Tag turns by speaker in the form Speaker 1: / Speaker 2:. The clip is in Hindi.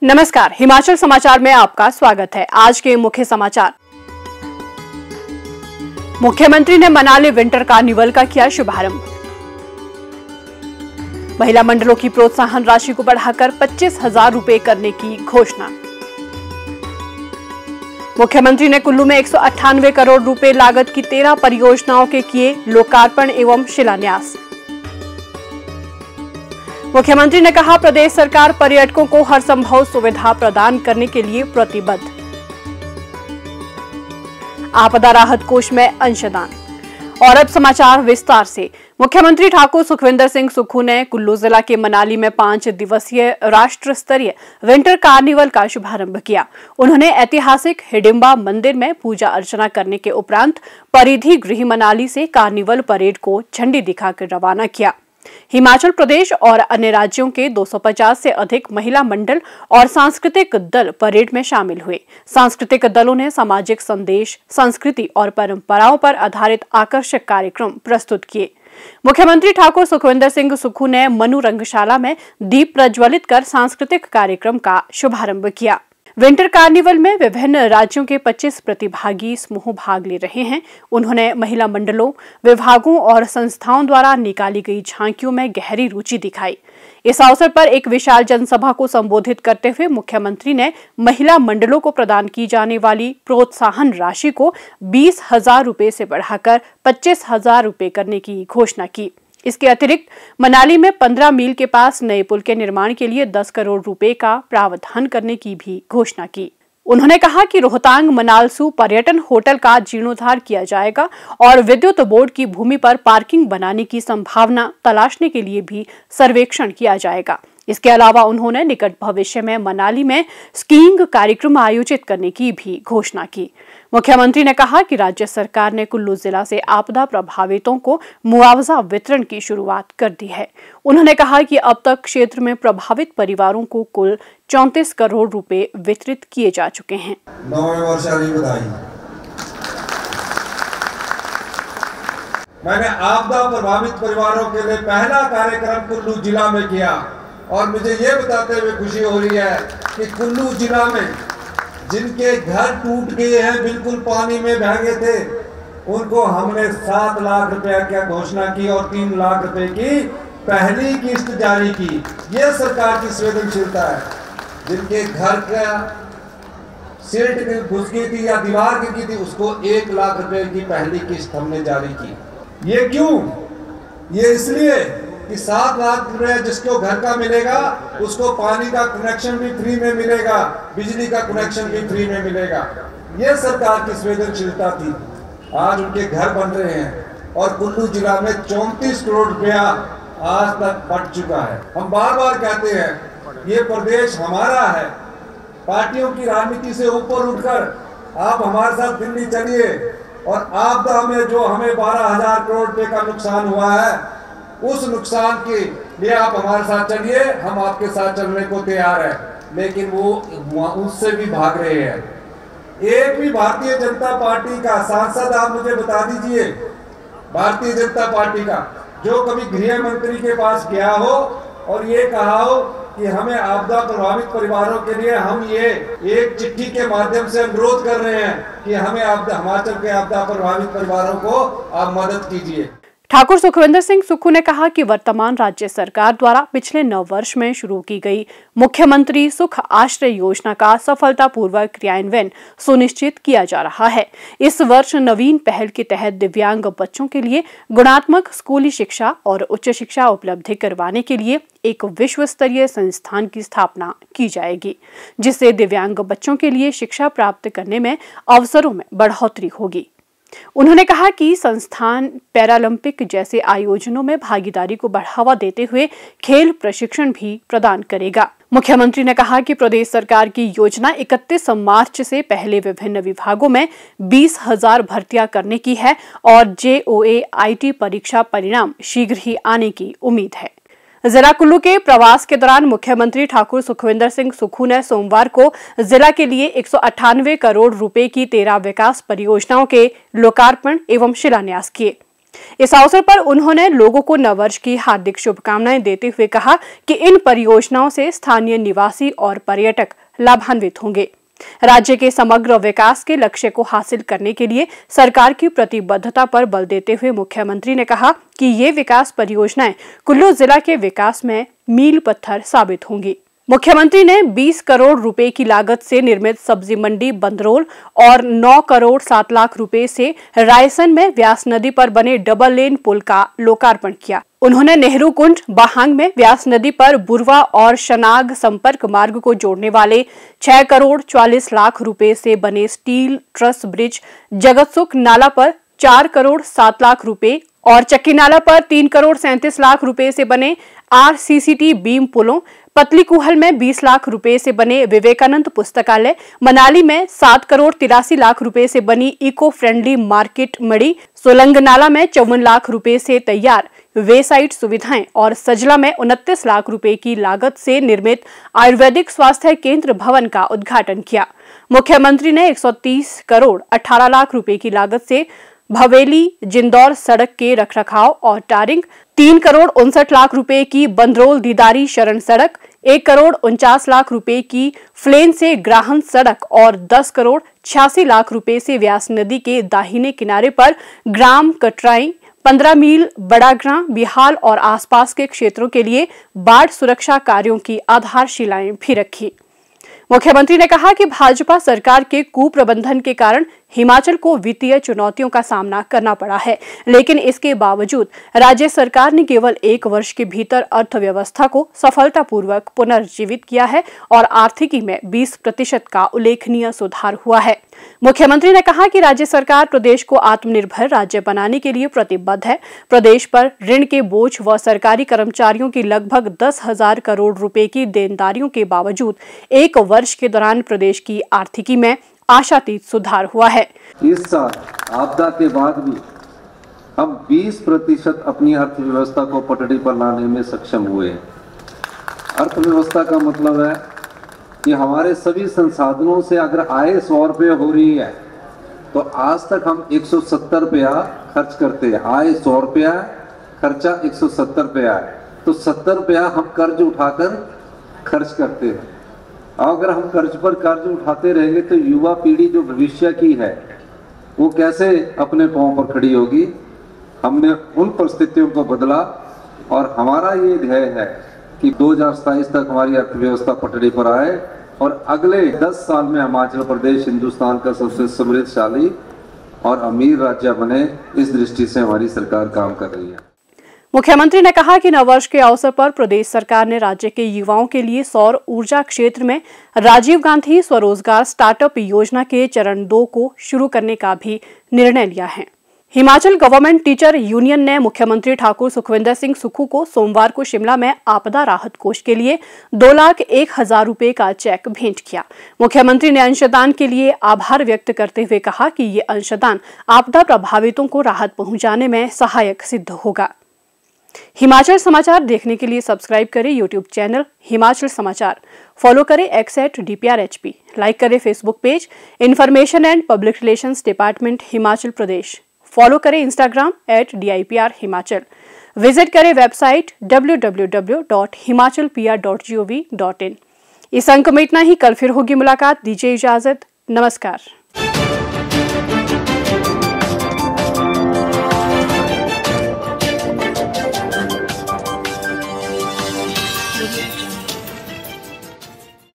Speaker 1: नमस्कार, हिमाचल समाचार में आपका स्वागत है। आज के मुख्य समाचार। मुख्यमंत्री ने मनाली विंटर कार्निवल का किया शुभारंभ। महिला मंडलों की प्रोत्साहन राशि को बढ़ाकर 25,000 रुपए करने की घोषणा। मुख्यमंत्री ने कुल्लू में 198 करोड़ रुपए लागत की 13 परियोजनाओं के किए लोकार्पण एवं शिलान्यास। मुख्यमंत्री ने कहा, प्रदेश सरकार पर्यटकों को हर संभव सुविधा प्रदान करने के लिए प्रतिबद्ध। आपदा राहत कोष में अंशदान। और अब समाचार विस्तार से। मुख्यमंत्री ठाकुर सुखविंदर सिंह सुक्खू ने कुल्लू जिला के मनाली में 5 दिवसीय राष्ट्र स्तरीय विंटर कार्निवल का शुभारंभ किया। उन्होंने ऐतिहासिक हिडिंबा मंदिर में पूजा अर्चना करने के उपरांत परिधि गृह मनाली से कार्निवल परेड को झंडी दिखाकर रवाना किया। हिमाचल प्रदेश और अन्य राज्यों के 250 से अधिक महिला मंडल और सांस्कृतिक दल परेड में शामिल हुए। सांस्कृतिक दलों ने सामाजिक संदेश, संस्कृति और परंपराओं पर आधारित आकर्षक कार्यक्रम प्रस्तुत किए। मुख्यमंत्री ठाकुर सुखविंदर सिंह सुक्खू ने मनु रंगशाला में दीप प्रज्वलित कर सांस्कृतिक कार्यक्रम का शुभारंभ किया। विंटर कार्निवल में विभिन्न राज्यों के 25 प्रतिभागी समूह भाग ले रहे हैं। उन्होंने महिला मंडलों, विभागों और संस्थाओं द्वारा निकाली गई झांकियों में गहरी रुचि दिखाई। इस अवसर पर एक विशाल जनसभा को संबोधित करते हुए मुख्यमंत्री ने महिला मंडलों को प्रदान की जाने वाली प्रोत्साहन राशि को 20,000 रुपए से बढ़ाकर 25,000 रुपए करने की घोषणा की। इसके अतिरिक्त मनाली में 15 मील के पास नए पुल के निर्माण के लिए 10 करोड़ रुपए का प्रावधान करने की भी घोषणा की। उन्होंने कहा कि रोहतांग मनालसू पर्यटन होटल का जीर्णोद्धार किया जाएगा और विद्युत बोर्ड की भूमि पर पार्किंग बनाने की संभावना तलाशने के लिए भी सर्वेक्षण किया जाएगा। इसके अलावा उन्होंने निकट भविष्य में मनाली में स्कीइंग कार्यक्रम आयोजित करने की भी घोषणा की। मुख्यमंत्री ने कहा कि राज्य सरकार ने कुल्लू जिला से आपदा प्रभावितों को मुआवजा वितरण की शुरुआत कर दी है। उन्होंने कहा कि अब तक क्षेत्र में प्रभावित परिवारों को कुल 34 करोड़ रुपए वितरित किए जा चुके हैं।
Speaker 2: मैंने आपदा प्रभावित परिवारों के लिए पहला कार्यक्रम कुल्लू जिला में किया और मुझे ये बताते हुए खुशी हो रही है कि कुल्लू जिला में जिनके घर टूट गए हैं, बिल्कुल पानी में बह गए थे, उनको हमने 7 लाख रुपए की घोषणा की और 3 लाख रुपए की पहली किस्त जारी की। ये सरकार की संवेदनशीलता है। जिनके घर का सिल्ट घुस गई थी या दीवार गिर गई थी, उसको 1 लाख रुपए की पहली किस्त हमने जारी की। ये क्यों? ये इसलिए कि 7 लाख रुपए जिसको घर का मिलेगा उसको पानी का कनेक्शन भी फ्री में मिलेगा, बिजली का कनेक्शन भी फ्री में मिलेगा। ये सरकार की संवेदनशीलता थी। आज उनके घर बन रहे हैं और कुल्लू जिला में 34 करोड़ रुपया आज तक बढ़ चुका है। हम बार बार कहते हैं ये प्रदेश हमारा है। पार्टियों की राजनीति से ऊपर उठकर आप हमारे साथ दिल्ली चलिए और आपदा में जो हमें 12,000 करोड़ रुपए का नुकसान हुआ है, उस नुकसान के लिए आप हमारे साथ चलिए, हम आपके साथ चलने को तैयार हैं। लेकिन वो उससे भी भाग रहे हैं। एक भी भारतीय जनता पार्टी का सांसद आप मुझे बता दीजिए, भारतीय जनता पार्टी का, जो कभी गृह मंत्री के पास गया हो और ये कहा हो कि हमें आपदा प्रभावित परिवारों के लिए हम ये एक चिट्ठी के माध्यम से अनुरोध कर रहे हैं कि हमें हिमाचल के आपदा प्रभावित परिवारों को आप मदद कीजिए।
Speaker 1: ठाकुर सुखविंदर सिंह सुक्खू ने कहा कि वर्तमान राज्य सरकार द्वारा पिछले 9 वर्ष में शुरू की गई मुख्यमंत्री सुख आश्रय योजना का सफलतापूर्वक क्रियान्वयन सुनिश्चित किया जा रहा है। इस वर्ष नवीन पहल के तहत दिव्यांग बच्चों के लिए गुणात्मक स्कूली शिक्षा और उच्च शिक्षा उपलब्ध करवाने के लिए एक विश्व स्तरीय संस्थान की स्थापना की जाएगी, जिससे दिव्यांग बच्चों के लिए शिक्षा प्राप्त करने में अवसरों में बढ़ोतरी होगी। उन्होंने कहा कि संस्थान पैरालंपिक जैसे आयोजनों में भागीदारी को बढ़ावा देते हुए खेल प्रशिक्षण भी प्रदान करेगा। मुख्यमंत्री ने कहा कि प्रदेश सरकार की योजना 31 मार्च से पहले विभिन्न विभागों में 20,000 भर्तियां करने की है और JOA IT परीक्षा परिणाम शीघ्र ही आने की उम्मीद है। जिला कुल्लू के प्रवास के दौरान मुख्यमंत्री ठाकुर सुखविंदर सिंह सुक्खू ने सोमवार को जिला के लिए 198 करोड़ रुपए की 13 विकास परियोजनाओं के लोकार्पण एवं शिलान्यास किए। इस अवसर पर उन्होंने लोगों को नववर्ष की हार्दिक शुभकामनाएं देते हुए कहा कि इन परियोजनाओं से स्थानीय निवासी और पर्यटक लाभान्वित होंगे। राज्य के समग्र विकास के लक्ष्य को हासिल करने के लिए सरकार की प्रतिबद्धता पर बल देते हुए मुख्यमंत्री ने कहा कि ये विकास परियोजनाएं कुल्लू जिला के विकास में मील पत्थर साबित होंगी। मुख्यमंत्री ने 20 करोड़ रुपए की लागत से निर्मित सब्जी मंडी बंदरोल और 9 करोड़ 7 लाख रुपए से रायसन में व्यास नदी पर बने डबल लेन पुल का लोकार्पण किया। उन्होंने नेहरू कुंड बाहांग में व्यास नदी पर बुरवा और शनाग संपर्क मार्ग को जोड़ने वाले 6 करोड़ 40 लाख रुपए से बने स्टील ट्रस ब्रिज, जगतसुख नाला पर 4 करोड़ 7 लाख रुपए और चक्की नाला पर 3 करोड़ 37 लाख रुपए से बने RCCT बीम पुलों, पतली कुहल में 20 लाख रुपए से बने विवेकानंद पुस्तकालय, मनाली में 7 करोड़ 83 लाख रुपए से बनी इको फ्रेंडली मार्केट मड़ी, सोलंग नाला में 54 लाख रुपए से तैयार वे साइट सुविधाएं और सजला में 29 लाख रुपए की लागत से निर्मित आयुर्वेदिक स्वास्थ्य केंद्र भवन का उद्घाटन किया। मुख्यमंत्री ने 130 करोड़ 18 लाख रुपए की लागत से भवेली जिंदौर सड़क के रखरखाव और टारिंग, 3 करोड़ 59 लाख रुपए की बंदरोल दीदारी शरण सड़क, 1 करोड़ 49 लाख रुपए की फ्लेन से ग्राहन सड़क और 10 करोड़ 86 लाख रुपए से व्यास नदी के दाहिने किनारे पर ग्राम कटराई, 15 मील बड़ाग्रां, बिहाल और आसपास के क्षेत्रों के लिए बाढ़ सुरक्षा कार्यों की आधारशिलाएं भी रखी। मुख्यमंत्री ने कहा कि भाजपा सरकार के कुप्रबंधन के कारण हिमाचल को वित्तीय चुनौतियों का सामना करना पड़ा है, लेकिन इसके बावजूद राज्य सरकार ने केवल 1 वर्ष के भीतर अर्थव्यवस्था को सफलतापूर्वक पुनर्जीवित किया है और आर्थिकी में 20% का उल्लेखनीय सुधार हुआ है। मुख्यमंत्री ने कहा कि राज्य सरकार प्रदेश को आत्मनिर्भर राज्य बनाने के लिए प्रतिबद्ध है। प्रदेश पर ऋण के बोझ व सरकारी कर्मचारियों की लगभग 10,000 करोड़ रुपए की देनदारियों के बावजूद 1 वर्ष के दौरान प्रदेश की आर्थिकी में आशातीत सुधार हुआ है।
Speaker 3: इस साल आपदा के बाद भी हम 20% अपनी अर्थव्यवस्था को पटड़ी पर लाने में सक्षम हुए हैं। अर्थव्यवस्था का मतलब है कि हमारे सभी संसाधनों से अगर आय 100 रुपये हो रही है तो आज तक हम 170 रुपया खर्च करते हैं। आय 100 रुपया, खर्चा 170 रुपया है, तो 70 रुपया हम कर्ज उठाकर खर्च करते हैं। अगर हम कर्ज पर कर्ज उठाते रहेंगे तो युवा पीढ़ी जो भविष्य की है वो कैसे अपने पांव पर खड़ी होगी। हमने उन परिस्थितियों को बदला और हमारा ये ध्येय है कि 2027 तक हमारी अर्थव्यवस्था पटड़ी पर आए और अगले 10 साल में हिमाचल प्रदेश हिंदुस्तान का सबसे समृद्धशाली और अमीर राज्य बने। इस दृष्टि से हमारी सरकार काम कर रही है।
Speaker 1: मुख्यमंत्री ने कहा कि नववर्ष के अवसर पर प्रदेश सरकार ने राज्य के युवाओं के लिए सौर ऊर्जा क्षेत्र में राजीव गांधी स्वरोजगार स्टार्टअप योजना के चरण 2 को शुरू करने का भी निर्णय लिया है। हिमाचल गवर्नमेंट टीचर यूनियन ने मुख्यमंत्री ठाकुर सुखविंदर सिंह सुक्खू को सोमवार को शिमला में आपदा राहत कोष के लिए 2,01,000 रुपए का चेक भेंट किया। मुख्यमंत्री ने अंशदान के लिए आभार व्यक्त करते हुए कहा कि ये अंशदान आपदा प्रभावितों को राहत पहुंचाने में सहायक सिद्ध होगा। हिमाचल समाचार देखने के लिए सब्सक्राइब करें यूट्यूब चैनल हिमाचल समाचार, फॉलो करें x@DPRHP, लाइक करें Facebook page information and public relations department Himachal Pradesh, follow करें इंस्टाग्राम @DIPR हिमाचल, विजिट करें वेबसाइट www.himachalpr.gov.in। इस अंक में इतना ही। कल फिर होगी मुलाकात। दीजिए इजाजत। नमस्कार।